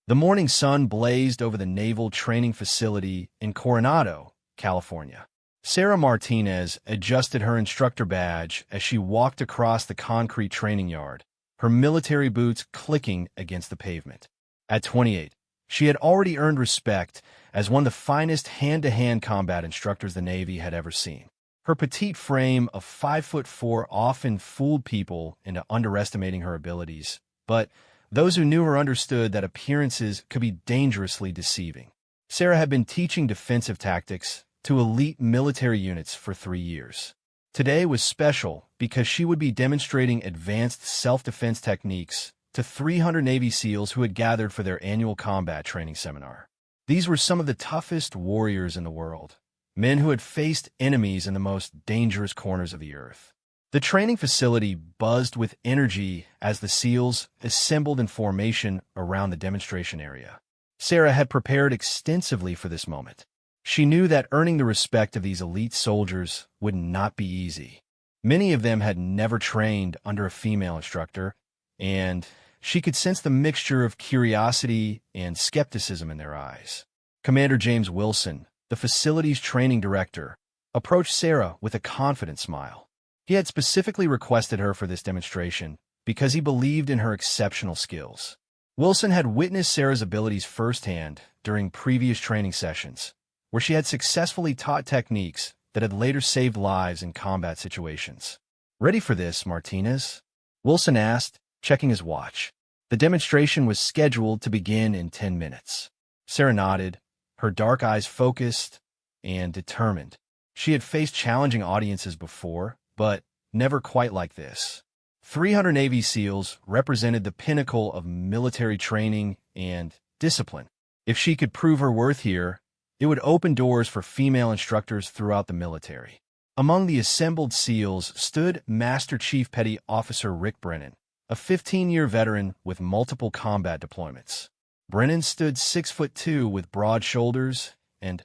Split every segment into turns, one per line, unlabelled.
The morning sun blazed over the Naval Training Facility in Coronado, California. Sarah Martinez adjusted her instructor badge as she walked across the concrete training yard, her military boots clicking against the pavement. At 28, she had already earned respect as one of the finest hand-to-hand combat instructors the Navy had ever seen. Her petite frame of 5'4" often fooled people into underestimating her abilities, but those who knew her understood that appearances could be dangerously deceiving. Sarah had been teaching defensive tactics to elite military units for 3 years. Today was special because she would be demonstrating advanced self-defense techniques to 300 Navy SEALs who had gathered for their annual combat training seminar. These were some of the toughest warriors in the world, men who had faced enemies in the most dangerous corners of the earth. The training facility buzzed with energy as the SEALs assembled in formation around the demonstration area. Sarah had prepared extensively for this moment. She knew that earning the respect of these elite soldiers would not be easy. Many of them had never trained under a female instructor, and she could sense the mixture of curiosity and skepticism in their eyes. Commander James Wilson, the facility's training director, approached Sarah with a confident smile. He had specifically requested her for this demonstration because he believed in her exceptional skills. Wilson had witnessed Sarah's abilities firsthand during previous training sessions, where she had successfully taught techniques that had later saved lives in combat situations. "Ready for this, Martinez?" Wilson asked, checking his watch. The demonstration was scheduled to begin in 10 minutes. Sarah nodded, her dark eyes focused and determined. She had faced challenging audiences before, but never quite like this. 300 Navy SEALs represented the pinnacle of military training and discipline. If she could prove her worth here, it would open doors for female instructors throughout the military. Among the assembled SEALs stood Master Chief Petty Officer Rick Brennan, a 15-year veteran with multiple combat deployments. Brennan stood 6'2" with broad shoulders and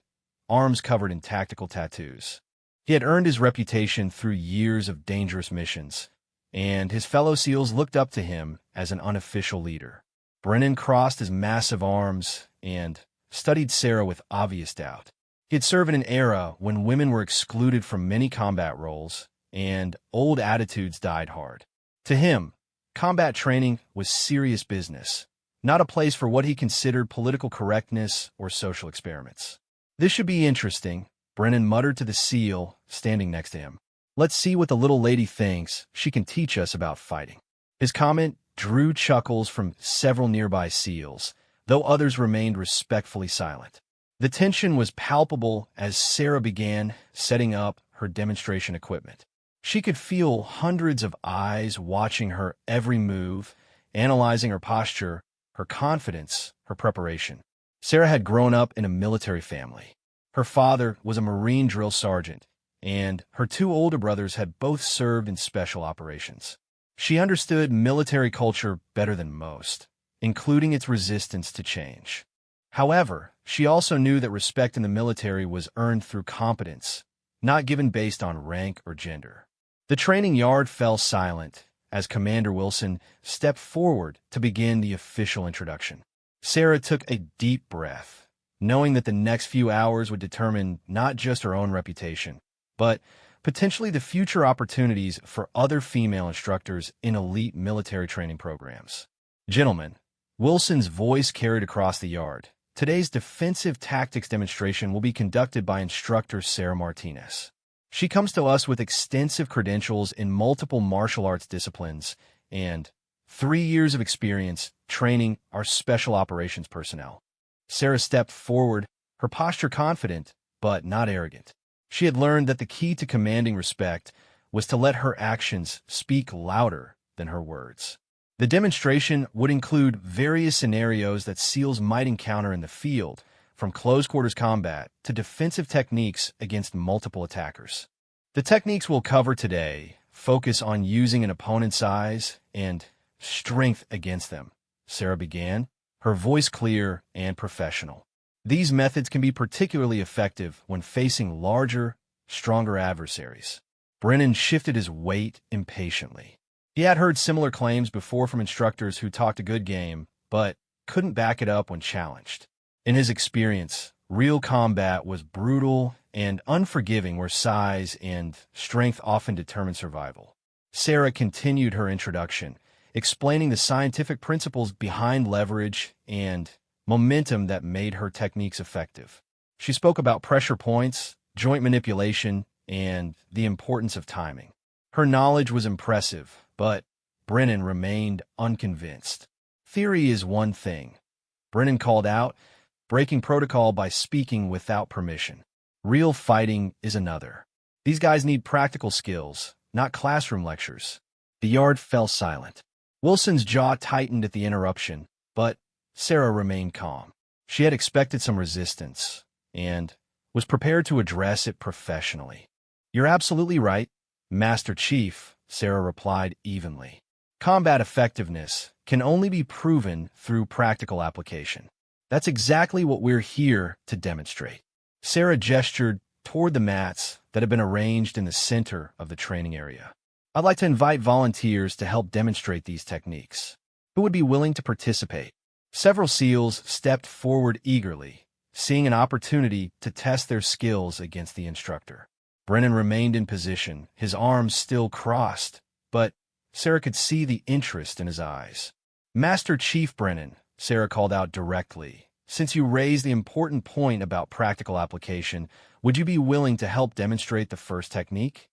arms covered in tactical tattoos. He had earned his reputation through years of dangerous missions, and his fellow SEALs looked up to him as an unofficial leader. Brennan crossed his massive arms and studied Sarah with obvious doubt. He had served in an era when women were excluded from many combat roles, and old attitudes died hard. To him, combat training was serious business, not a place for what he considered political correctness or social experiments. "This should be interesting," Brennan muttered to the SEAL standing next to him. "Let's see what the little lady thinks she can teach us about fighting." His comment drew chuckles from several nearby SEALs, though others remained respectfully silent. The tension was palpable as Sarah began setting up her demonstration equipment. She could feel hundreds of eyes watching her every move, analyzing her posture, her confidence, her preparation. Sarah had grown up in a military family. Her father was a Marine drill sergeant, and her 2 older brothers had both served in special operations. She understood military culture better than most, including its resistance to change. However, she also knew that respect in the military was earned through competence, not given based on rank or gender. The training yard fell silent as Commander Wilson stepped forward to begin the official introduction. Sarah took a deep breath, knowing that the next few hours would determine not just her own reputation, but potentially the future opportunities for other female instructors in elite military training programs. "Gentlemen," Wilson's voice carried across the yard, "today's defensive tactics demonstration will be conducted by instructor Sarah Martinez. She comes to us with extensive credentials in multiple martial arts disciplines and 3 years of experience training our special operations personnel." Sarah stepped forward, her posture confident, but not arrogant. She had learned that the key to commanding respect was to let her actions speak louder than her words. The demonstration would include various scenarios that SEALs might encounter in the field, from close-quarters combat to defensive techniques against multiple attackers. The techniques we'll cover today focus on using an opponent's size and strength against them, Sarah began, her voice clear and professional. These methods can be particularly effective when facing larger, stronger adversaries. Brennan shifted his weight impatiently. He had heard similar claims before from instructors who talked a good game, but couldn't back it up when challenged. In his experience, real combat was brutal and unforgiving where size and strength often determine survival. Sarah continued her introduction, explaining the scientific principles behind leverage and momentum that made her techniques effective. She spoke about pressure points, joint manipulation, and the importance of timing. Her knowledge was impressive, but Brennan remained unconvinced. Theory is one thing, Brennan called out, breaking protocol by speaking without permission. Real fighting is another. These guys need practical skills, not classroom lectures. The yard fell silent. Wilson's jaw tightened at the interruption, but Sarah remained calm. She had expected some resistance and was prepared to address it professionally. "You're absolutely right, Master Chief," Sarah replied evenly. "Combat effectiveness can only be proven through practical application. That's exactly what we're here to demonstrate." Sarah gestured toward the mats that had been arranged in the center of the training area. "I'd like to invite volunteers to help demonstrate these techniques. Who would be willing to participate?" Several SEALs stepped forward eagerly, seeing an opportunity to test their skills against the instructor. Brennan remained in position, his arms still crossed, but Sarah could see the interest in his eyes. "Master Chief Brennan," Sarah called out directly, "since you raised the important point about practical application, would you be willing to help demonstrate the first technique?"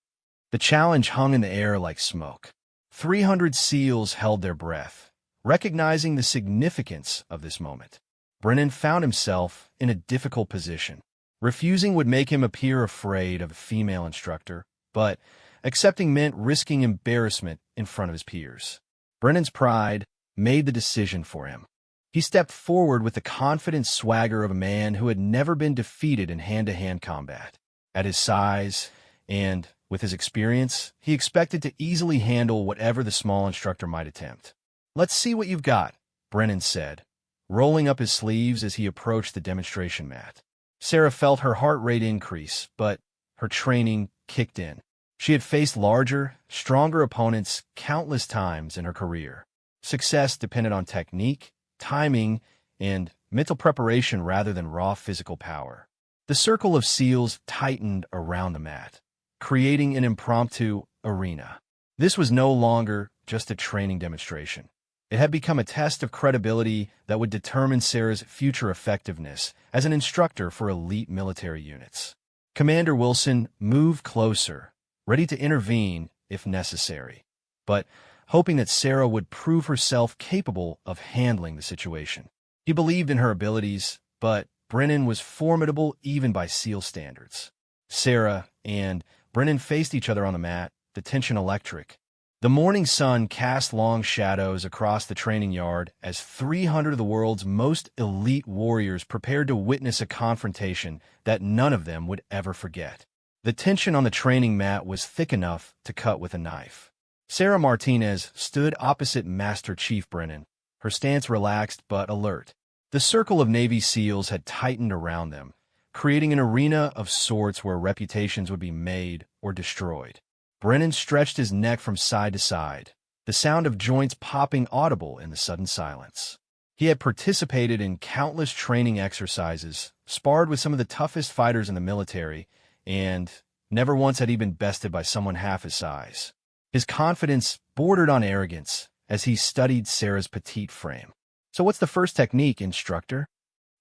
The challenge hung in the air like smoke. 300 SEALs held their breath, recognizing the significance of this moment. Brennan found himself in a difficult position. Refusing would make him appear afraid of a female instructor, but accepting meant risking embarrassment in front of his peers. Brennan's pride made the decision for him. He stepped forward with the confident swagger of a man who had never been defeated in hand-to-hand combat. At his size and with his experience, he expected to easily handle whatever the small instructor might attempt. "Let's see what you've got," Brennan said, rolling up his sleeves as he approached the demonstration mat. Sarah felt her heart rate increase, but her training kicked in. She had faced larger, stronger opponents countless times in her career. Success depended on technique, timing, and mental preparation rather than raw physical power. The circle of SEALs tightened around the mat, creating an impromptu arena. This was no longer just a training demonstration. It had become a test of credibility that would determine Sarah's future effectiveness as an instructor for elite military units. Commander Wilson moved closer, ready to intervene if necessary, but hoping that Sarah would prove herself capable of handling the situation. He believed in her abilities, but Brennan was formidable even by SEAL standards. Sarah and Brennan faced each other on the mat, the tension electric. The morning sun cast long shadows across the training yard as 300 of the world's most elite warriors prepared to witness a confrontation that none of them would ever forget. The tension on the training mat was thick enough to cut with a knife. Sarah Martinez stood opposite Master Chief Brennan, her stance relaxed but alert. The circle of Navy SEALs had tightened around them, creating an arena of sorts where reputations would be made or destroyed. Brennan stretched his neck from side to side, the sound of joints popping audible in the sudden silence. He had participated in countless training exercises, sparred with some of the toughest fighters in the military, and never once had he been bested by someone half his size. His confidence bordered on arrogance as he studied Sarah's petite frame. "So what's the first technique, instructor?"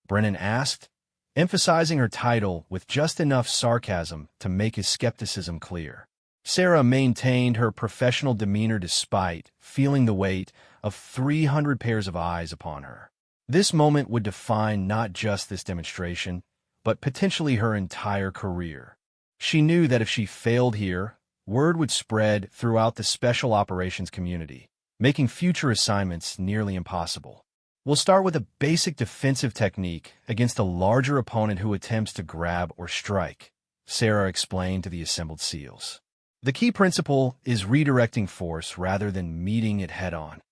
Brennan asked, emphasizing her title with just enough sarcasm to make his skepticism clear. Sarah maintained her professional demeanor despite feeling the weight of 300 pairs of eyes upon her. This moment would define not just this demonstration, but potentially her entire career. She knew that if she failed here, word would spread throughout the special operations community, making future assignments nearly impossible. "We'll start with a basic defensive technique against a larger opponent who attempts to grab or strike," Sarah explained to the assembled SEALs. "The key principle is redirecting force rather than meeting it head-on."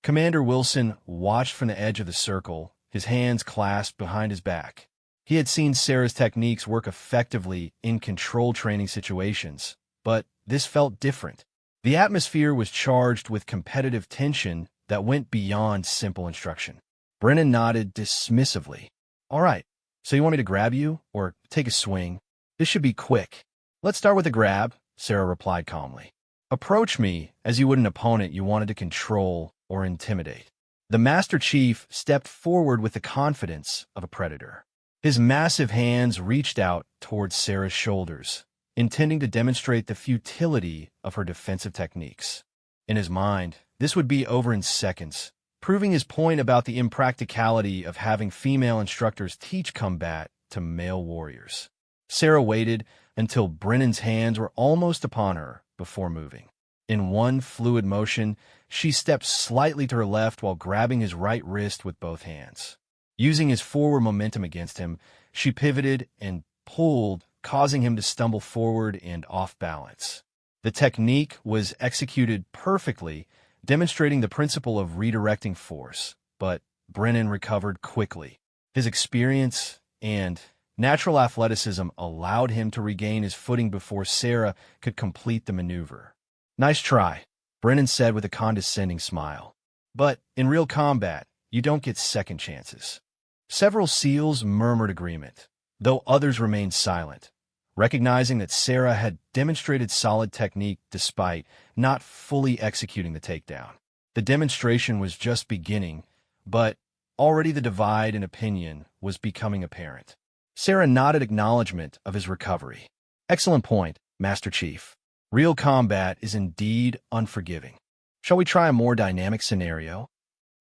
Commander Wilson watched from the edge of the circle, his hands clasped behind his back. He had seen Sarah's techniques work effectively in controlled training situations, but this felt different. The atmosphere was charged with competitive tension that went beyond simple instruction. Brennan nodded dismissively. All right, so you want me to grab you or take a swing? This should be quick. Let's start with a grab, Sarah replied calmly. Approach me as you would an opponent you wanted to control or intimidate. The Master Chief stepped forward with the confidence of a predator. His massive hands reached out towards Sarah's shoulders, intending to demonstrate the futility of her defensive techniques. In his mind, this would be over in seconds, proving his point about the impracticality of having female instructors teach combat to male warriors. Sarah waited until Brennan's hands were almost upon her before moving. In one fluid motion, she stepped slightly to her left while grabbing his right wrist with both hands. Using his forward momentum against him, she pivoted and pulled, causing him to stumble forward and off balance. The technique was executed perfectly, demonstrating the principle of redirecting force, but Brennan recovered quickly. His experience and natural athleticism allowed him to regain his footing before Sarah could complete the maneuver. Nice try, Brennan said with a condescending smile. But in real combat, you don't get second chances. Several SEALs murmured agreement, though others remained silent, recognizing that Sarah had demonstrated solid technique despite not fully executing the takedown. The demonstration was just beginning, but already the divide in opinion was becoming apparent. Sarah nodded acknowledgement of his recovery. Excellent point, Master Chief. Real combat is indeed unforgiving. Shall we try a more dynamic scenario?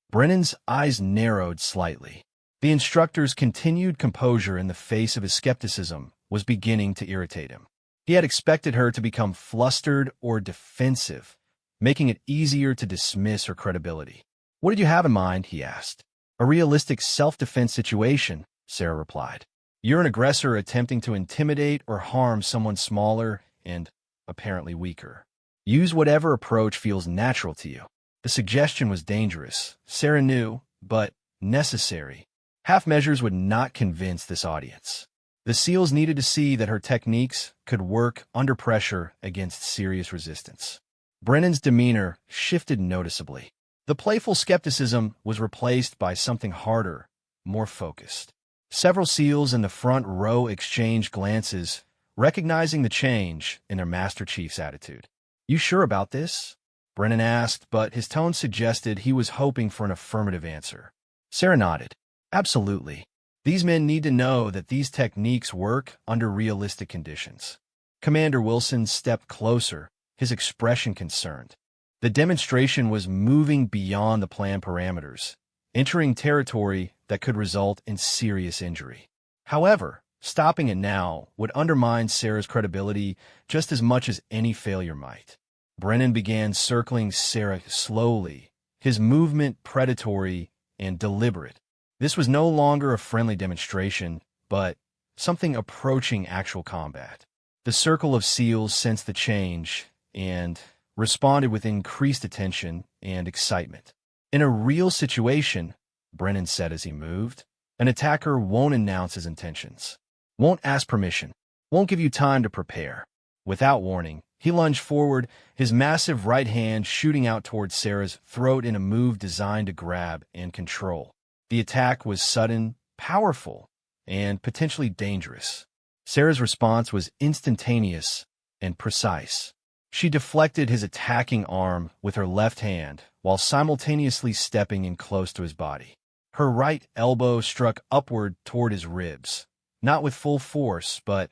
Brennan's eyes narrowed slightly. The instructor's continued composure in the face of his skepticism was beginning to irritate him. He had expected her to become flustered or defensive, making it easier to dismiss her credibility. What did you have in mind? He asked. A realistic self-defense situation, Sarah replied. You're an aggressor attempting to intimidate or harm someone smaller and apparently weaker. Use whatever approach feels natural to you. The suggestion was dangerous, Sarah knew, but necessary. Half measures would not convince this audience. The SEALs needed to see that her techniques could work under pressure against serious resistance. Brennan's demeanor shifted noticeably. The playful skepticism was replaced by something harder, more focused. Several SEALs in the front row exchanged glances, recognizing the change in their Master Chief's attitude. You sure about this? Brennan asked, but his tone suggested he was hoping for an affirmative answer. Sarah nodded. Absolutely. These men need to know that these techniques work under realistic conditions. Commander Wilson stepped closer, his expression concerned. The demonstration was moving beyond the planned parameters, entering territory that could result in serious injury. However, stopping it now would undermine Sarah's credibility just as much as any failure might. Brennan began circling Sarah slowly, his movement predatory and deliberate. This was no longer a friendly demonstration, but something approaching actual combat. The circle of SEALs sensed the change and responded with increased attention and excitement. In a real situation, Brennan said as he moved, an attacker won't announce his intentions, won't ask permission, won't give you time to prepare. Without warning, he lunged forward, his massive right hand shooting out towards Sarah's throat in a move designed to grab and control. The attack was sudden, powerful, and potentially dangerous. Sarah's response was instantaneous and precise. She deflected his attacking arm with her left hand while simultaneously stepping in close to his body. Her right elbow struck upward toward his ribs, not with full force, but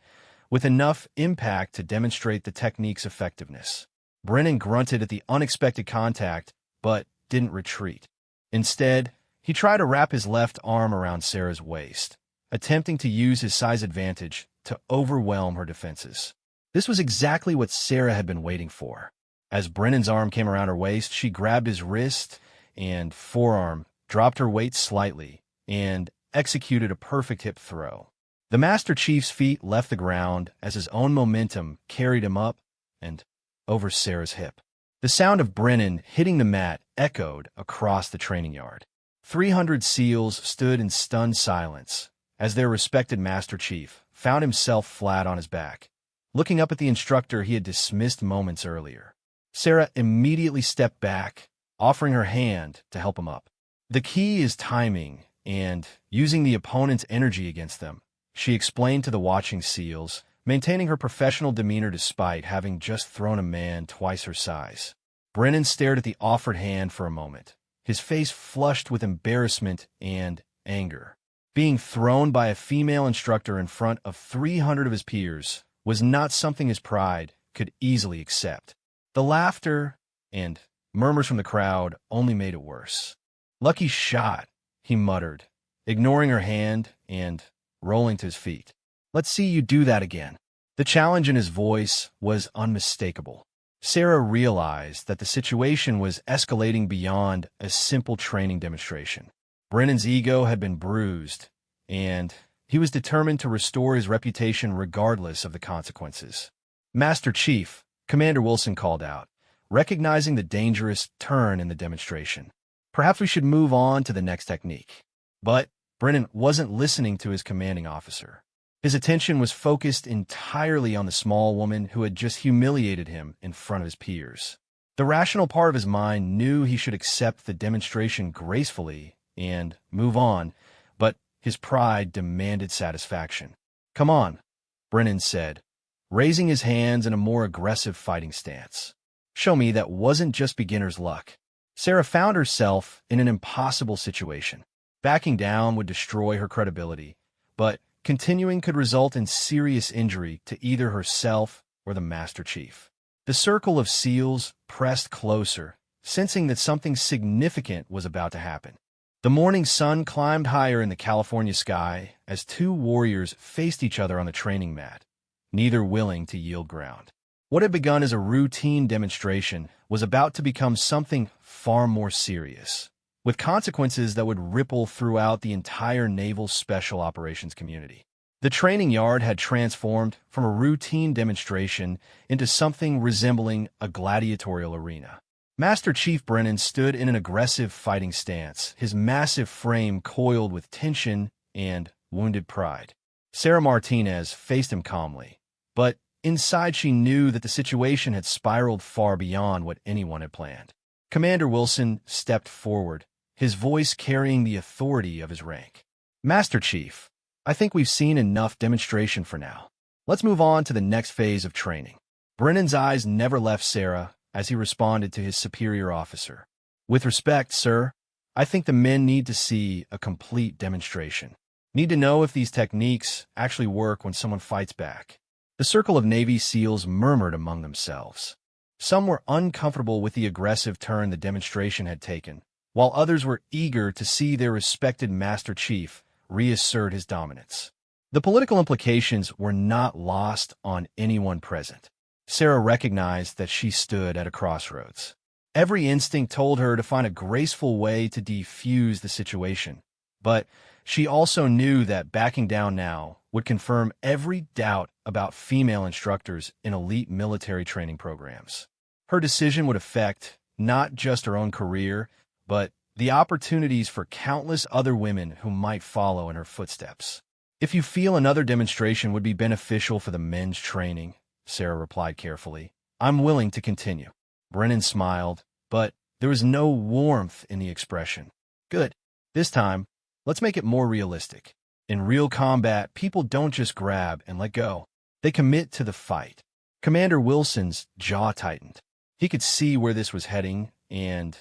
with enough impact to demonstrate the technique's effectiveness. Brennan grunted at the unexpected contact, but didn't retreat. Instead, he tried to wrap his left arm around Sarah's waist, attempting to use his size advantage to overwhelm her defenses. This was exactly what Sarah had been waiting for. As Brennan's arm came around her waist, she grabbed his wrist and forearm, dropped her weight slightly, and executed a perfect hip throw. The Master Chief's feet left the ground as his own momentum carried him up and over Sarah's hip. The sound of Brennan hitting the mat echoed across the training yard. 300 SEALs stood in stunned silence as their respected Master Chief found himself flat on his back, looking up at the instructor he had dismissed moments earlier. Sarah immediately stepped back, offering her hand to help him up. The key is timing and using the opponent's energy against them, she explained to the watching SEALs, maintaining her professional demeanor despite having just thrown a man twice her size. Brennan stared at the offered hand for a moment, his face flushed with embarrassment and anger. Being thrown by a female instructor in front of 300 of his peers was not something his pride could easily accept. The laughter and murmurs from the crowd only made it worse. "Lucky shot," he muttered, ignoring her hand and rolling to his feet. "Let's see you do that again." The challenge in his voice was unmistakable. Sarah realized that the situation was escalating beyond a simple training demonstration. Brennan's ego had been bruised, and he was determined to restore his reputation regardless of the consequences. "Master Chief," Commander Wilson called out, recognizing the dangerous turn in the demonstration. "Perhaps we should move on to the next technique." But Brennan wasn't listening to his commanding officer. His attention was focused entirely on the small woman who had just humiliated him in front of his peers. The rational part of his mind knew he should accept the demonstration gracefully and move on, but his pride demanded satisfaction. "Come on," Brennan said, raising his hands in a more aggressive fighting stance. "Show me that wasn't just beginner's luck." Sarah found herself in an impossible situation. Backing down would destroy her credibility, but continuing could result in serious injury to either herself or the Master Chief. The circle of SEALs pressed closer, sensing that something significant was about to happen. The morning sun climbed higher in the California sky as two warriors faced each other on the training mat, neither willing to yield ground. What had begun as a routine demonstration was about to become something far more serious, with consequences that would ripple throughout the entire Naval Special Operations community. The training yard had transformed from a routine demonstration into something resembling a gladiatorial arena. Master Chief Brennan stood in an aggressive fighting stance, his massive frame coiled with tension and wounded pride. Sarah Martinez faced him calmly, but inside she knew that the situation had spiraled far beyond what anyone had planned. Commander Wilson stepped forward, his voice carrying the authority of his rank. "Master Chief, I think we've seen enough demonstration for now. Let's move on to the next phase of training." Brennan's eyes never left Sarah as he responded to his superior officer. "With respect, sir, I think the men need to see a complete demonstration. Need to know if these techniques actually work when someone fights back." The circle of Navy SEALs murmured among themselves. Some were uncomfortable with the aggressive turn the demonstration had taken, while others were eager to see their respected Master Chief reassert his dominance. The political implications were not lost on anyone present. Sarah recognized that she stood at a crossroads. Every instinct told her to find a graceful way to defuse the situation, but she also knew that backing down now would confirm every doubt about female instructors in elite military training programs. Her decision would affect not just her own career, but the opportunities for countless other women who might follow in her footsteps. "If you feel another demonstration would be beneficial for the men's training," Sarah replied carefully, "I'm willing to continue." Brennan smiled, but there was no warmth in the expression. "Good. This time, let's make it more realistic. In real combat, people don't just grab and let go. They commit to the fight." Commander Wilson's jaw tightened. He could see where this was heading and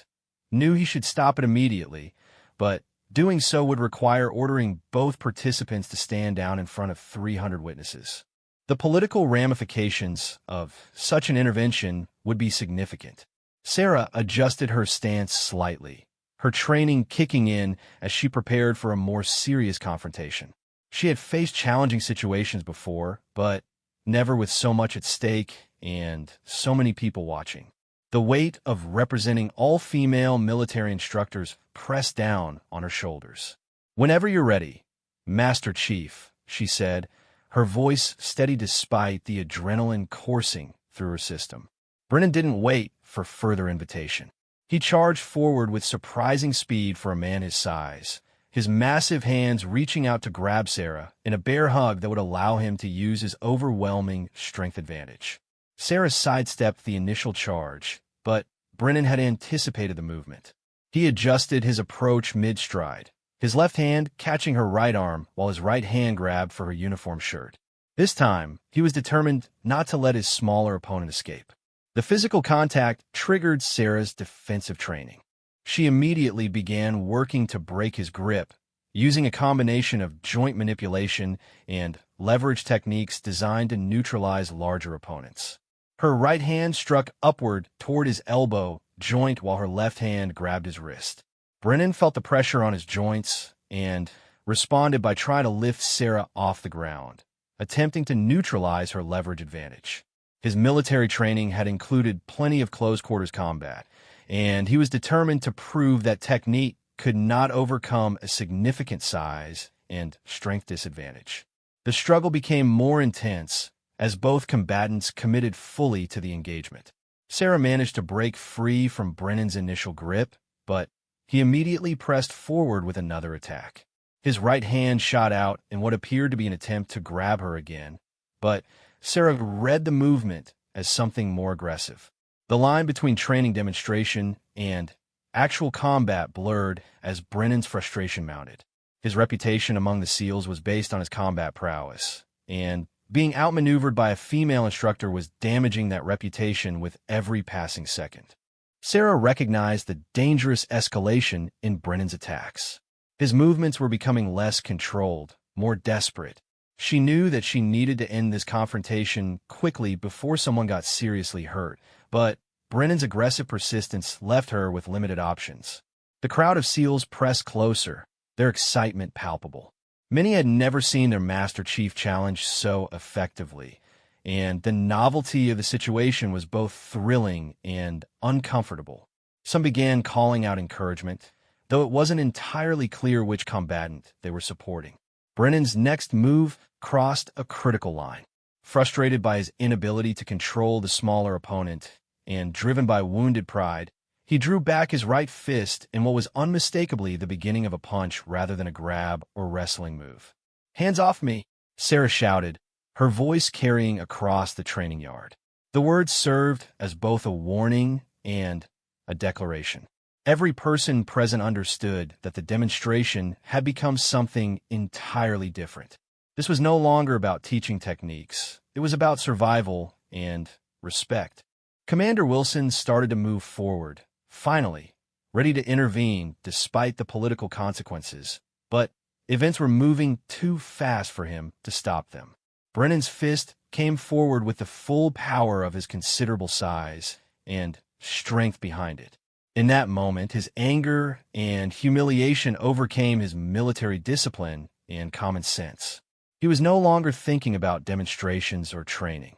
knew he should stop it immediately, but doing so would require ordering both participants to stand down in front of 300 witnesses. The political ramifications of such an intervention would be significant. Sarah adjusted her stance slightly, her training kicking in as she prepared for a more serious confrontation. She had faced challenging situations before, but never with so much at stake and so many people watching. The weight of representing all female military instructors pressed down on her shoulders. "Whenever you're ready, Master Chief," she said, her voice steady despite the adrenaline coursing through her system. Brennan didn't wait for further invitation. He charged forward with surprising speed for a man his size, his massive hands reaching out to grab Sarah in a bear hug that would allow him to use his overwhelming strength advantage. Sarah sidestepped the initial charge, but Brennan had anticipated the movement. He adjusted his approach mid-stride, his left hand catching her right arm while his right hand grabbed for her uniform shirt. This time, he was determined not to let his smaller opponent escape. The physical contact triggered Sarah's defensive training. She immediately began working to break his grip, using a combination of joint manipulation and leverage techniques designed to neutralize larger opponents. Her right hand struck upward toward his elbow joint while her left hand grabbed his wrist. Brennan felt the pressure on his joints and responded by trying to lift Sarah off the ground, attempting to neutralize her leverage advantage. His military training had included plenty of close-quarters combat, and he was determined to prove that technique could not overcome a significant size and strength disadvantage. The struggle became more intense as both combatants committed fully to the engagement. Sarah managed to break free from Brennan's initial grip, but he immediately pressed forward with another attack. His right hand shot out in what appeared to be an attempt to grab her again, but Sarah read the movement as something more aggressive. The line between training demonstration and actual combat blurred as Brennan's frustration mounted. His reputation among the SEALs was based on his combat prowess, and being outmaneuvered by a female instructor was damaging that reputation with every passing second. Sarah recognized the dangerous escalation in Brennan's attacks. His movements were becoming less controlled, more desperate. She knew that she needed to end this confrontation quickly before someone got seriously hurt, but Brennan's aggressive persistence left her with limited options. The crowd of SEALs pressed closer, their excitement palpable. Many had never seen their Master Chief challenge so effectively, and the novelty of the situation was both thrilling and uncomfortable. Some began calling out encouragement, though it wasn't entirely clear which combatant they were supporting. Brennan's next move crossed a critical line. Frustrated by his inability to control the smaller opponent and driven by wounded pride, he drew back his right fist in what was unmistakably the beginning of a punch rather than a grab or wrestling move. "Hands off me," Sarah shouted, her voice carrying across the training yard. The words served as both a warning and a declaration. Every person present understood that the demonstration had become something entirely different. This was no longer about teaching techniques. It was about survival and respect. Commander Wilson started to move forward, finally, ready to intervene despite the political consequences, but events were moving too fast for him to stop them. Brennan's fist came forward with the full power of his considerable size and strength behind it. In that moment, his anger and humiliation overcame his military discipline and common sense. He was no longer thinking about demonstrations or training.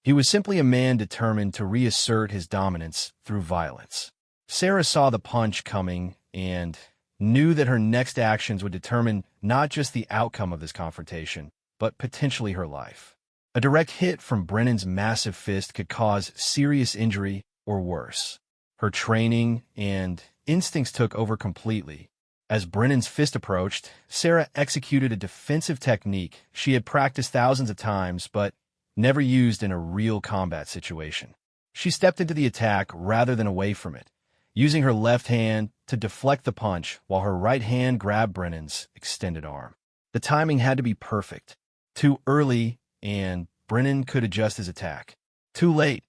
He was simply a man determined to reassert his dominance through violence. Sarah saw the punch coming and knew that her next actions would determine not just the outcome of this confrontation, but potentially her life. A direct hit from Brennan's massive fist could cause serious injury or worse. Her training and instincts took over completely. As Brennan's fist approached, Sarah executed a defensive technique she had practiced thousands of times but never used in a real combat situation. She stepped into the attack rather than away from it, using her left hand to deflect the punch while her right hand grabbed Brennan's extended arm. The timing had to be perfect. Too early, and Brennan could adjust his attack. Too late,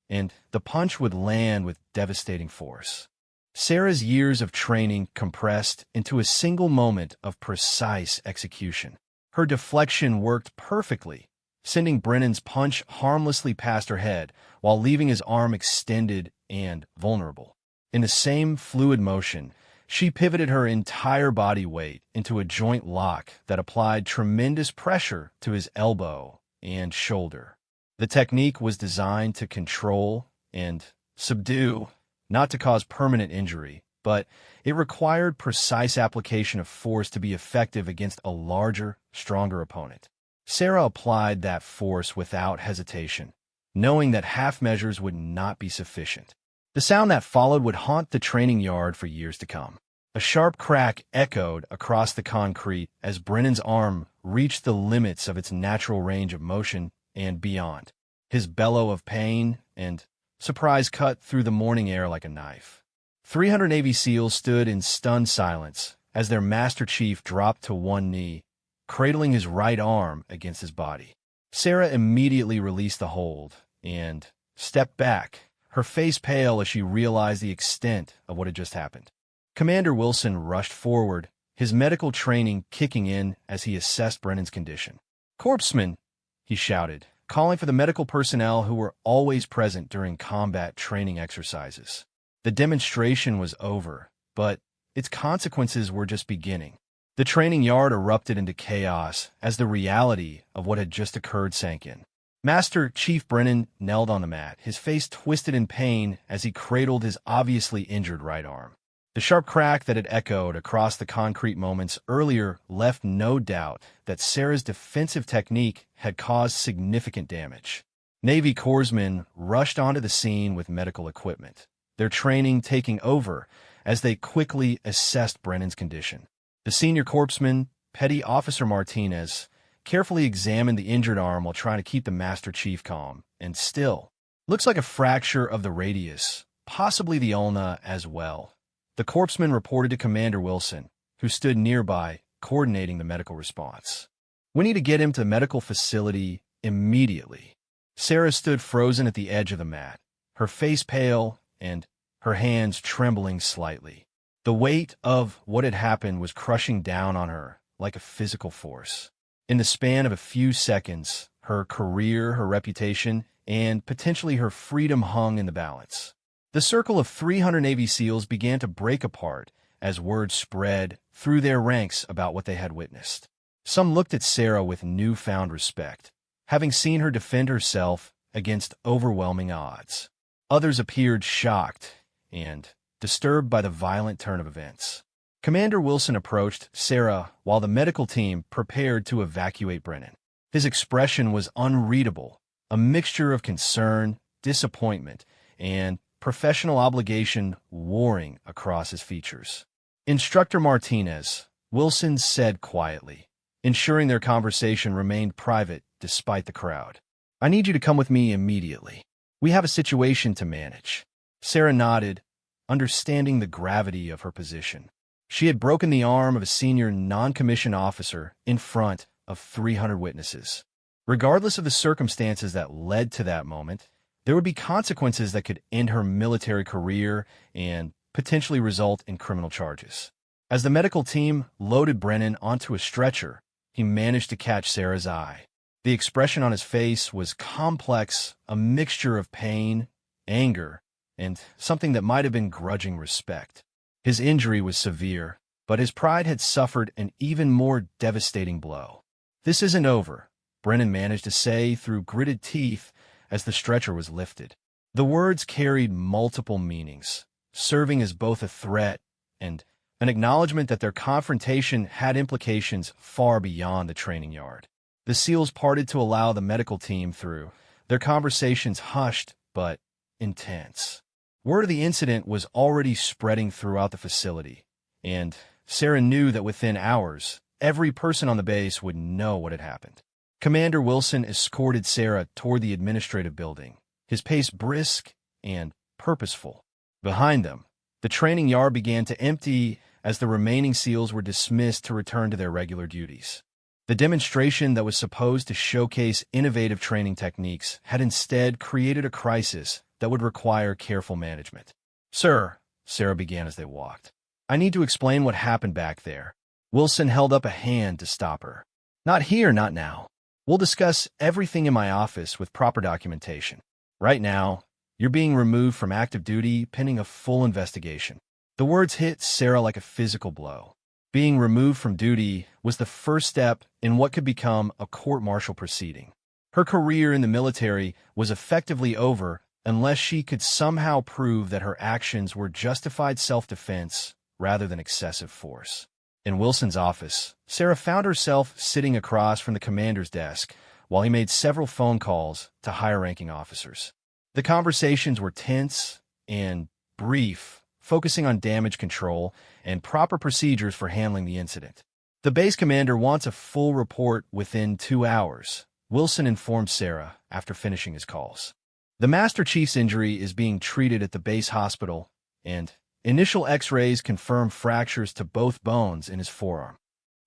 and the punch would land with devastating force. Sarah's years of training compressed into a single moment of precise execution. Her deflection worked perfectly, sending Brennan's punch harmlessly past her head while leaving his arm extended and vulnerable. In the same fluid motion, she pivoted her entire body weight into a joint lock that applied tremendous pressure to his elbow and shoulder. The technique was designed to control and subdue, not to cause permanent injury, but it required precise application of force to be effective against a larger, stronger opponent. Sarah applied that force without hesitation, knowing that half measures would not be sufficient. The sound that followed would haunt the training yard for years to come. A sharp crack echoed across the concrete as Brennan's arm reached the limits of its natural range of motion and beyond. His bellow of pain and surprise cut through the morning air like a knife. 300 Navy SEALs stood in stunned silence as their Master Chief dropped to one knee, cradling his right arm against his body. Sarah immediately released the hold and stepped back, her face pale as she realized the extent of what had just happened. Commander Wilson rushed forward, his medical training kicking in as he assessed Brennan's condition. "Corpsman!" he shouted, calling for the medical personnel who were always present during combat training exercises. The demonstration was over, but its consequences were just beginning. The training yard erupted into chaos as the reality of what had just occurred sank in. Master Chief Brennan knelt on the mat, his face twisted in pain as he cradled his obviously injured right arm. The sharp crack that had echoed across the concrete moments earlier left no doubt that Sarah's defensive technique had caused significant damage. Navy corpsmen rushed onto the scene with medical equipment, their training taking over as they quickly assessed Brennan's condition. The senior corpsman, Petty Officer Martinez, carefully examined the injured arm while trying to keep the Master Chief calm, and still, looks like a fracture of the radius, possibly the ulna as well. The corpsman reported to Commander Wilson, who stood nearby, coordinating the medical response. "We need to get him to the medical facility immediately." Sarah stood frozen at the edge of the mat, her face pale and her hands trembling slightly. The weight of what had happened was crushing down on her like a physical force. In the span of a few seconds, her career, her reputation, and potentially her freedom hung in the balance. The circle of 300 Navy SEALs began to break apart as word spread through their ranks about what they had witnessed. Some looked at Sarah with newfound respect, having seen her defend herself against overwhelming odds. Others appeared shocked and disturbed by the violent turn of events. Commander Wilson approached Sarah while the medical team prepared to evacuate Brennan. His expression was unreadable, a mixture of concern, disappointment, and professional obligation warring across his features. "Instructor Martinez," Wilson said quietly, ensuring their conversation remained private despite the crowd. "I need you to come with me immediately. We have a situation to manage." Sarah nodded, understanding the gravity of her position. She had broken the arm of a senior non-commissioned officer in front of 300 witnesses. Regardless of the circumstances that led to that moment, there would be consequences that could end her military career and potentially result in criminal charges. As the medical team loaded Brennan onto a stretcher, he managed to catch Sarah's eye. The expression on his face was complex, a mixture of pain, anger, and something that might have been grudging respect. His injury was severe, but his pride had suffered an even more devastating blow. "This isn't over," Brennan managed to say through gritted teeth as the stretcher was lifted. The words carried multiple meanings, serving as both a threat and an acknowledgement that their confrontation had implications far beyond the training yard. The SEALs parted to allow the medical team through, their conversations hushed but intense. Word of the incident was already spreading throughout the facility, and Sarah knew that within hours, every person on the base would know what had happened. Commander Wilson escorted Sarah toward the administrative building, his pace brisk and purposeful. Behind them, the training yard began to empty as the remaining SEALs were dismissed to return to their regular duties. The demonstration that was supposed to showcase innovative training techniques had instead created a crisis that would require careful management. "Sir," Sarah began as they walked, "I need to explain what happened back there." Wilson held up a hand to stop her. "Not here, not now. We'll discuss everything in my office with proper documentation. Right now, you're being removed from active duty pending a full investigation." The words hit Sarah like a physical blow. Being removed from duty was the first step in what could become a court-martial proceeding. Her career in the military was effectively over unless she could somehow prove that her actions were justified self-defense rather than excessive force. In Wilson's office, Sarah found herself sitting across from the commander's desk while he made several phone calls to higher-ranking officers. The conversations were tense and brief, focusing on damage control and proper procedures for handling the incident. "The base commander wants a full report within 2 hours," Wilson informed Sarah after finishing his calls. "The Master Chief's injury is being treated at the base hospital, and Initial X-rays confirmed fractures to both bones in his forearm.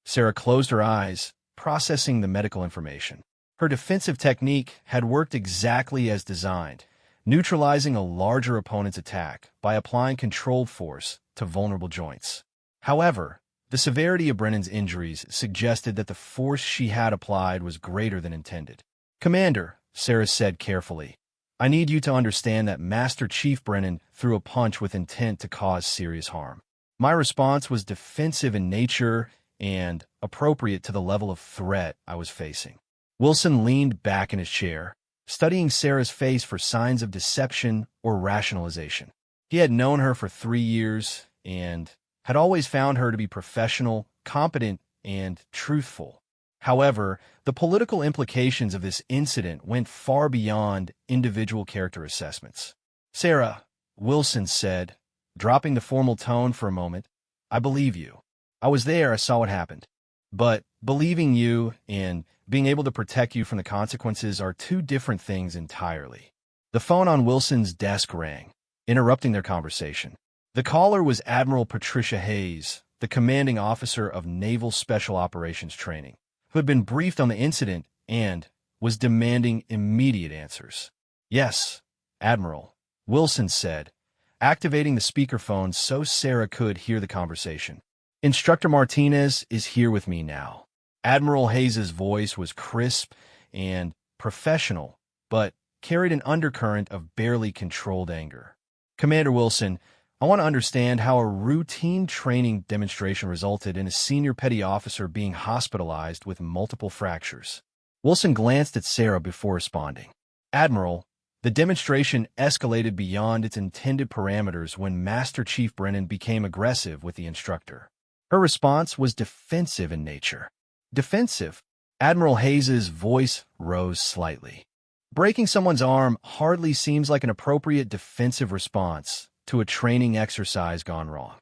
Sarah closed her eyes, processing the medical information. Her defensive technique had worked exactly as designed, neutralizing a larger opponent's attack by applying controlled force to vulnerable joints. However, the severity of Brennan's injuries suggested that the force she had applied was greater than intended. "Commander," Sarah said carefully, "I need you to understand that Master Chief Brennan threw a punch with intent to cause serious harm. My response was defensive in nature and appropriate to the level of threat I was facing." Wilson leaned back in his chair, studying Sarah's face for signs of deception or rationalization. He had known her for 3 years and had always found her to be professional, competent, and truthful. However, the political implications of this incident went far beyond individual character assessments. "Sarah," Wilson said, dropping the formal tone for a moment, "I believe you. I was there, I saw what happened. But believing you and being able to protect you from the consequences are two different things entirely." The phone on Wilson's desk rang, interrupting their conversation. The caller was Admiral Patricia Hayes, the commanding officer of Naval Special Operations Training, who had been briefed on the incident and was demanding immediate answers. "Yes, Admiral," Wilson said, activating the speakerphone so Sarah could hear the conversation. "Instructor Martinez is here with me now." Admiral Hayes' voice was crisp and professional, but carried an undercurrent of barely controlled anger. "Commander Wilson, I want to understand how a routine training demonstration resulted in a senior petty officer being hospitalized with multiple fractures." Wilson glanced at Sarah before responding. "Admiral, the demonstration escalated beyond its intended parameters when Master Chief Brennan became aggressive with the instructor. Her response was defensive in nature." "Defensive?" Admiral Hayes' voice rose slightly. "Breaking someone's arm hardly seems like an appropriate defensive response to a training exercise gone wrong."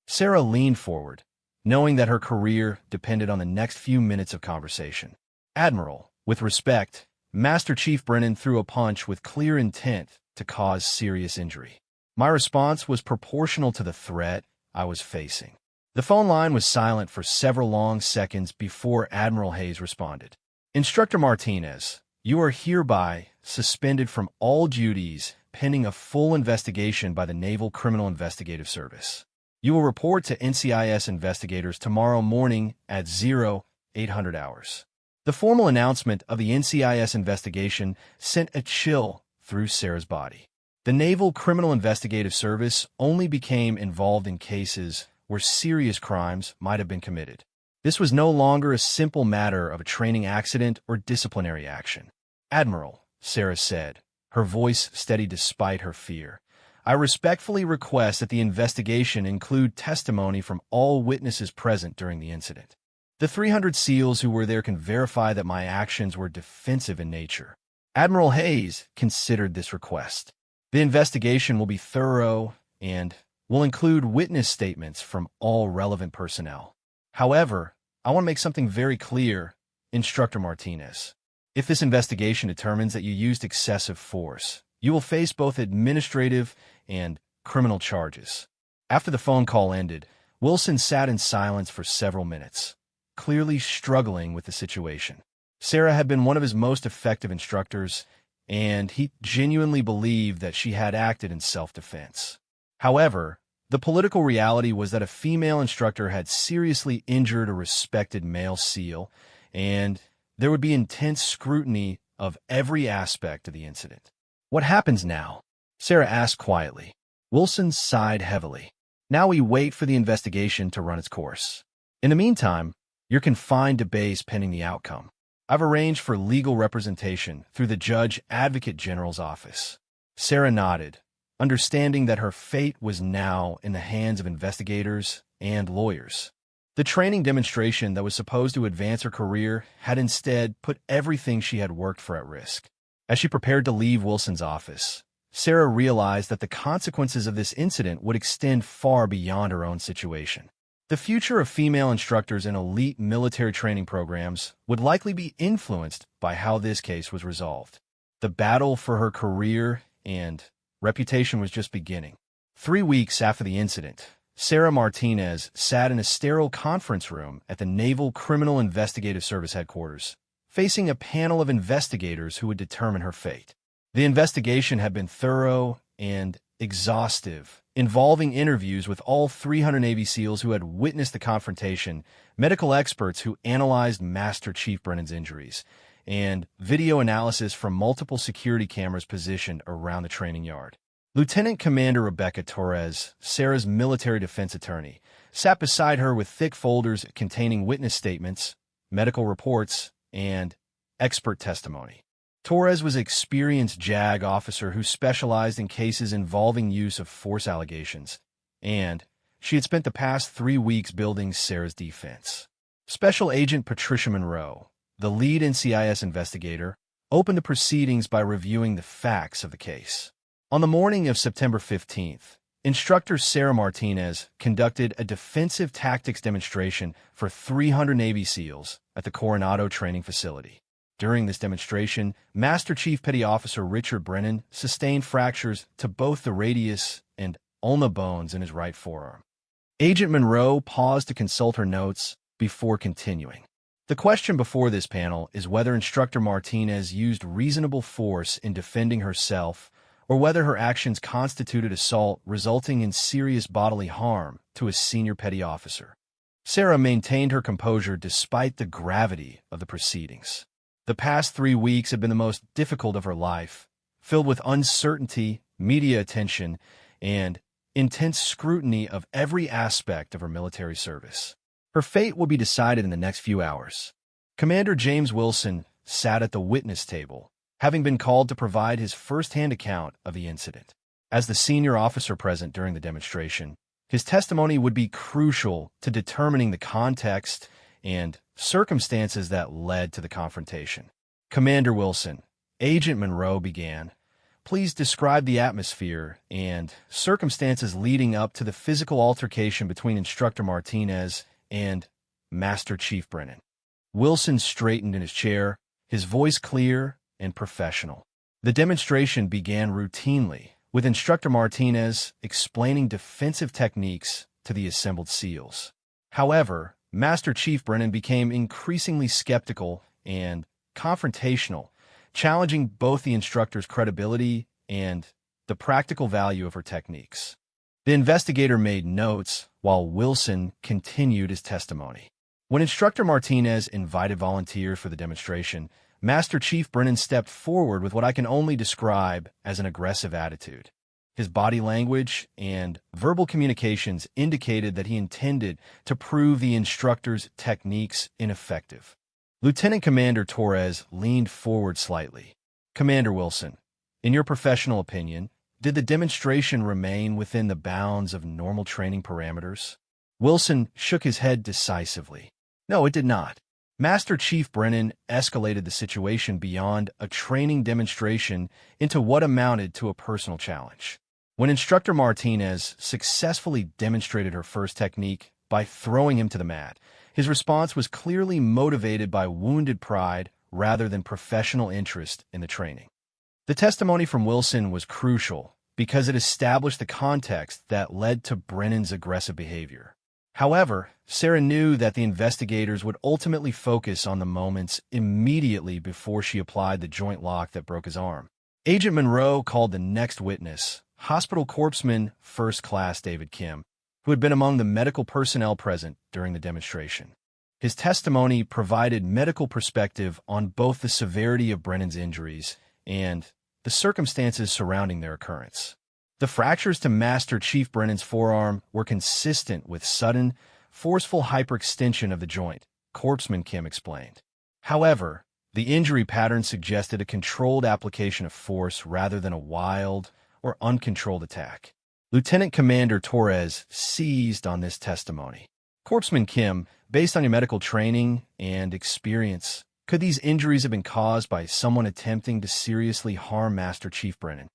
Sarah leaned forward, knowing that her career depended on the next few minutes of conversation. "Admiral, with respect, Master Chief Brennan threw a punch with clear intent to cause serious injury. My response was proportional to the threat I was facing." The phone line was silent for several long seconds before Admiral Hayes responded. "Instructor Martinez, you are hereby suspended from all duties pending a full investigation by the Naval Criminal Investigative Service. You will report to NCIS investigators tomorrow morning at 0800 hours. The formal announcement of the NCIS investigation sent a chill through Sarah's body. The Naval Criminal Investigative Service only became involved in cases where serious crimes might have been committed. This was no longer a simple matter of a training accident or disciplinary action. "Admiral," Sarah said, her voice steady despite her fear, "I respectfully request that the investigation include testimony from all witnesses present during the incident. The 300 SEALs who were there can verify that my actions were defensive in nature." Admiral Hayes considered this request. "The investigation will be thorough and will include witness statements from all relevant personnel. However, I want to make something very clear, Instructor Martinez. If this investigation determines that you used excessive force, you will face both administrative and criminal charges." After the phone call ended, Wilson sat in silence for several minutes, clearly struggling with the situation. Sarah had been one of his most effective instructors, and he genuinely believed that she had acted in self-defense. However, the political reality was that a female instructor had seriously injured a respected male SEAL, and there would be intense scrutiny of every aspect of the incident. "What happens now?" Sarah asked quietly. Wilson sighed heavily. "Now we wait for the investigation to run its course. In the meantime, you're confined to base pending the outcome. I've arranged for legal representation through the Judge Advocate General's office." Sarah nodded, understanding that her fate was now in the hands of investigators and lawyers. The training demonstration that was supposed to advance her career had instead put everything she had worked for at risk. As she prepared to leave Wilson's office, Sarah realized that the consequences of this incident would extend far beyond her own situation. The future of female instructors in elite military training programs would likely be influenced by how this case was resolved. The battle for her career and reputation was just beginning. 3 weeks after the incident, Sarah Martinez sat in a sterile conference room at the Naval Criminal Investigative Service headquarters, facing a panel of investigators who would determine her fate. The investigation had been thorough and exhaustive, involving interviews with all 300 Navy SEALs who had witnessed the confrontation, medical experts who analyzed Master Chief Brennan's injuries, and video analysis from multiple security cameras positioned around the training yard. Lieutenant Commander Rebecca Torres, Sarah's military defense attorney, sat beside her with thick folders containing witness statements, medical reports, and expert testimony. Torres was an experienced JAG officer who specialized in cases involving use of force allegations, and she had spent the past 3 weeks building Sarah's defense. Special Agent Patricia Monroe, the lead NCIS investigator, opened the proceedings by reviewing the facts of the case. On the morning of September 15th, instructor Sarah Martinez conducted a defensive tactics demonstration for 300 Navy SEALs at the Coronado training facility. During this demonstration, Master Chief Petty Officer Richard Brennan sustained fractures to both the radius and ulna bones in his right forearm. Agent Monroe paused to consult her notes before continuing. The question before this panel is whether Instructor Martinez used reasonable force in defending herself or whether her actions constituted assault resulting in serious bodily harm to a senior petty officer. Sarah maintained her composure despite the gravity of the proceedings. The past 3 weeks had been the most difficult of her life, filled with uncertainty, media attention, and intense scrutiny of every aspect of her military service. Her fate would be decided in the next few hours. Commander James Wilson sat at the witness table, having been called to provide his first-hand account of the incident. As the senior officer present during the demonstration, his testimony would be crucial to determining the context and circumstances that led to the confrontation. Commander Wilson, Agent Monroe began, please describe the atmosphere and circumstances leading up to the physical altercation between Instructor Martinez and Master Chief Brennan. Wilson straightened in his chair, his voice clear and professional. The demonstration began routinely, with Instructor Martinez explaining defensive techniques to the assembled SEALs. However, Master Chief Brennan became increasingly skeptical and confrontational, challenging both the instructor's credibility and the practical value of her techniques. The investigator made notes while Wilson continued his testimony. When Instructor Martinez invited volunteers for the demonstration, Master Chief Brennan stepped forward with what I can only describe as an aggressive attitude. His body language and verbal communications indicated that he intended to prove the instructor's techniques ineffective. Lieutenant Commander Torres leaned forward slightly. Commander Wilson, in your professional opinion, did the demonstration remain within the bounds of normal training parameters? Wilson shook his head decisively. No, it did not. Master Chief Brennan escalated the situation beyond a training demonstration into what amounted to a personal challenge. When Instructor Martinez successfully demonstrated her first technique by throwing him to the mat, his response was clearly motivated by wounded pride rather than professional interest in the training. The testimony from Wilson was crucial because it established the context that led to Brennan's aggressive behavior. However, Sarah knew that the investigators would ultimately focus on the moments immediately before she applied the joint lock that broke his arm. Agent Monroe called the next witness, Hospital Corpsman First Class David Kim, who had been among the medical personnel present during the demonstration. His testimony provided medical perspective on both the severity of Brennan's injuries and the circumstances surrounding their occurrence. The fractures to Master Chief Brennan's forearm were consistent with sudden, forceful hyperextension of the joint, Corpsman Kim explained. However, the injury pattern suggested a controlled application of force rather than a wild or uncontrolled attack. Lieutenant Commander Torres seized on this testimony. Corpsman Kim, based on your medical training and experience, could these injuries have been caused by someone attempting to seriously harm Master Chief Brennan?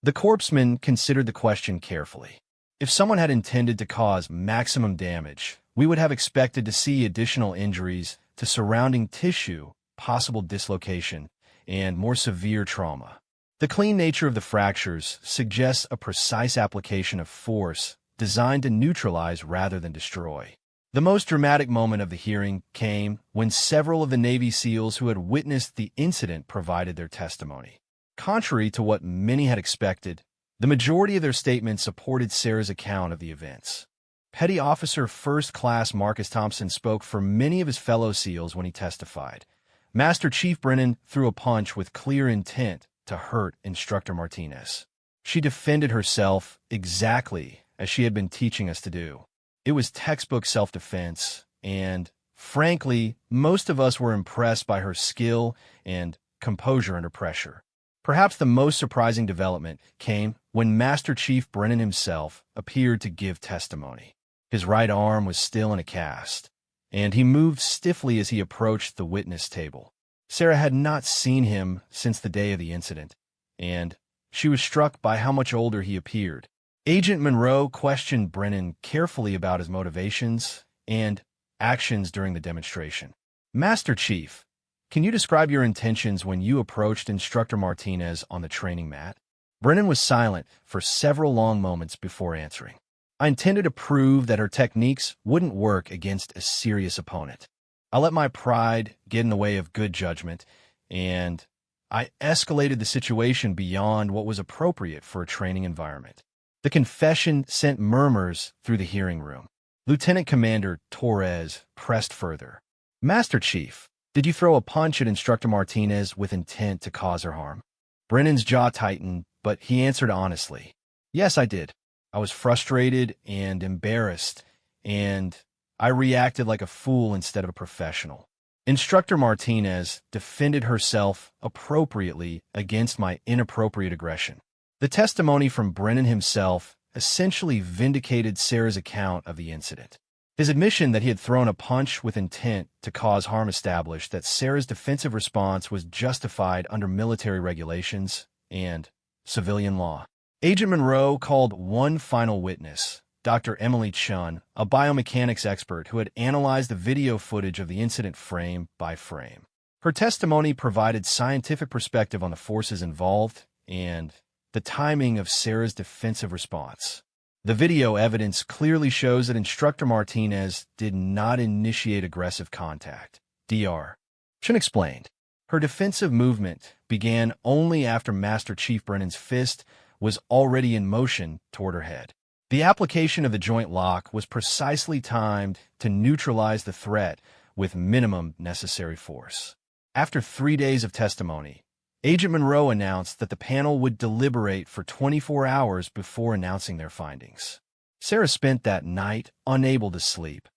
The corpsman considered the question carefully. If someone had intended to cause maximum damage, we would have expected to see additional injuries to surrounding tissue, possible dislocation, and more severe trauma. The clean nature of the fractures suggests a precise application of force designed to neutralize rather than destroy. The most dramatic moment of the hearing came when several of the Navy SEALs who had witnessed the incident provided their testimony. Contrary to what many had expected, the majority of their statements supported Sarah's account of the events. Petty Officer First Class Marcus Thompson spoke for many of his fellow SEALs when he testified. Master Chief Brennan threw a punch with clear intent to hurt Instructor Martinez. She defended herself exactly as she had been teaching us to do. It was textbook self-defense, and, frankly, most of us were impressed by her skill and composure under pressure. Perhaps the most surprising development came when Master Chief Brennan himself appeared to give testimony. His right arm was still in a cast, and he moved stiffly as he approached the witness table. Sarah had not seen him since the day of the incident, and she was struck by how much older he appeared. Agent Monroe questioned Brennan carefully about his motivations and actions during the demonstration. Master Chief, can you describe your intentions when you approached Instructor Martinez on the training mat? Brennan was silent for several long moments before answering. I intended to prove that her techniques wouldn't work against a serious opponent. I let my pride get in the way of good judgment, and I escalated the situation beyond what was appropriate for a training environment. The confession sent murmurs through the hearing room. Lieutenant Commander Torres pressed further. Master Chief, did you throw a punch at Instructor Martinez with intent to cause her harm? Brennan's jaw tightened, but he answered honestly. Yes, I did. I was frustrated and embarrassed, and I reacted like a fool instead of a professional. Instructor Martinez defended herself appropriately against my inappropriate aggression. The testimony from Brennan himself essentially vindicated Sarah's account of the incident. His admission that he had thrown a punch with intent to cause harm established that Sarah's defensive response was justified under military regulations and civilian law. Agent Monroe called one final witness, Dr. Emily Chun, a biomechanics expert who had analyzed the video footage of the incident frame by frame. Her testimony provided scientific perspective on the forces involved and the timing of Sarah's defensive response. The video evidence clearly shows that Instructor Martinez did not initiate aggressive contact. Dr. Chun explained. Her defensive movement began only after Master Chief Brennan's fist was already in motion toward her head. The application of the joint lock was precisely timed to neutralize the threat with minimum necessary force. After 3 days of testimony, Agent Monroe announced that the panel would deliberate for 24 hours before announcing their findings. Sarah spent that night unable to sleep,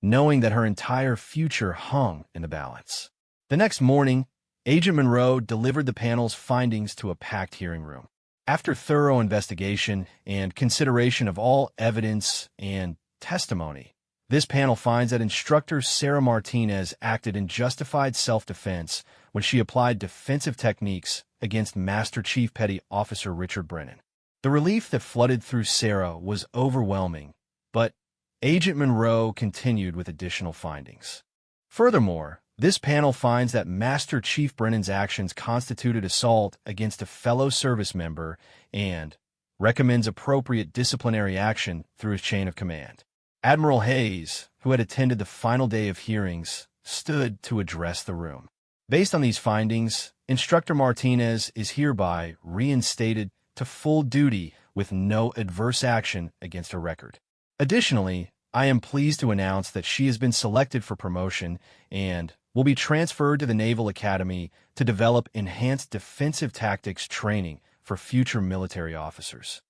knowing that her entire future hung in the balance. The next morning, Agent Monroe delivered the panel's findings to a packed hearing room. After thorough investigation and consideration of all evidence and testimony, this panel finds that Instructor Sarah Martinez acted in justified self-defense when she applied defensive techniques against Master Chief Petty Officer Richard Brennan. The relief that flooded through Sarah was overwhelming, but Agent Monroe continued with additional findings. Furthermore, this panel finds that Master Chief Brennan's actions constituted assault against a fellow service member and recommends appropriate disciplinary action through his chain of command. Admiral Hayes, who had attended the final day of hearings, stood to address the room. Based on these findings, Instructor Martinez is hereby reinstated to full duty with no adverse action against her record. Additionally, I am pleased to announce that she has been selected for promotion and will be transferred to the Naval Academy to develop enhanced defensive tactics training for future military officers.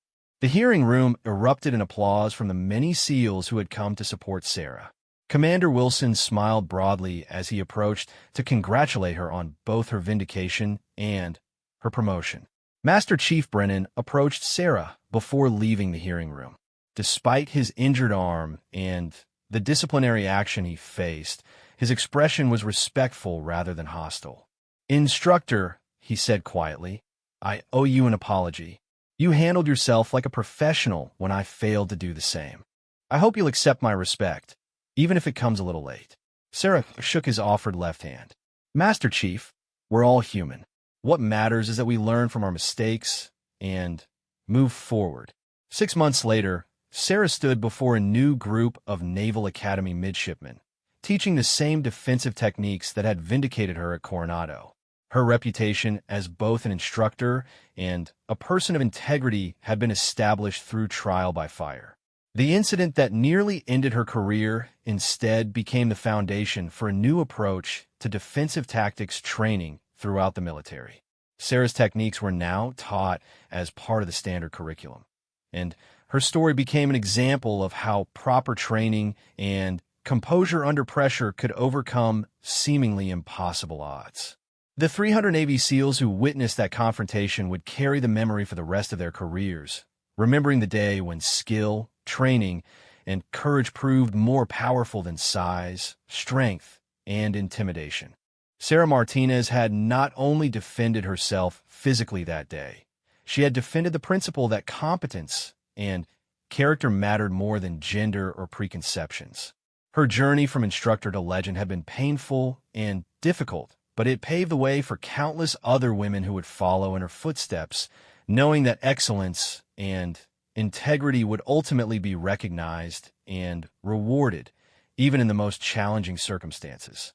The hearing room erupted in applause from the many SEALs who had come to support Sarah. Commander Wilson smiled broadly as he approached to congratulate her on both her vindication and her promotion. Master Chief Brennan approached Sarah before leaving the hearing room. Despite his injured arm and the disciplinary action he faced, his expression was respectful rather than hostile. Instructor, he said quietly, I owe you an apology. You handled yourself like a professional when I failed to do the same. I hope you'll accept my respect, even if it comes a little late. Sarah shook his offered left hand. Master Chief, we're all human. What matters is that we learn from our mistakes and move forward. 6 months later, Sarah stood before a new group of Naval Academy midshipmen, teaching the same defensive techniques that had vindicated her at Coronado. Her reputation as both an instructor and a person of integrity had been established through trial by fire. The incident that nearly ended her career instead became the foundation for a new approach to defensive tactics training throughout the military. Sarah's techniques were now taught as part of the standard curriculum, and her story became an example of how proper training and composure under pressure could overcome seemingly impossible odds. The 300 Navy SEALs who witnessed that confrontation would carry the memory for the rest of their careers, remembering the day when skill, training, and courage proved more powerful than size, strength, and intimidation. Sarah Martinez had not only defended herself physically that day, she had defended the principle that competence and character mattered more than gender or preconceptions. Her journey from instructor to legend had been painful and difficult, but it paved the way for countless other women who would follow in her footsteps, knowing that excellence and integrity would ultimately be recognized and rewarded, even in the most challenging circumstances.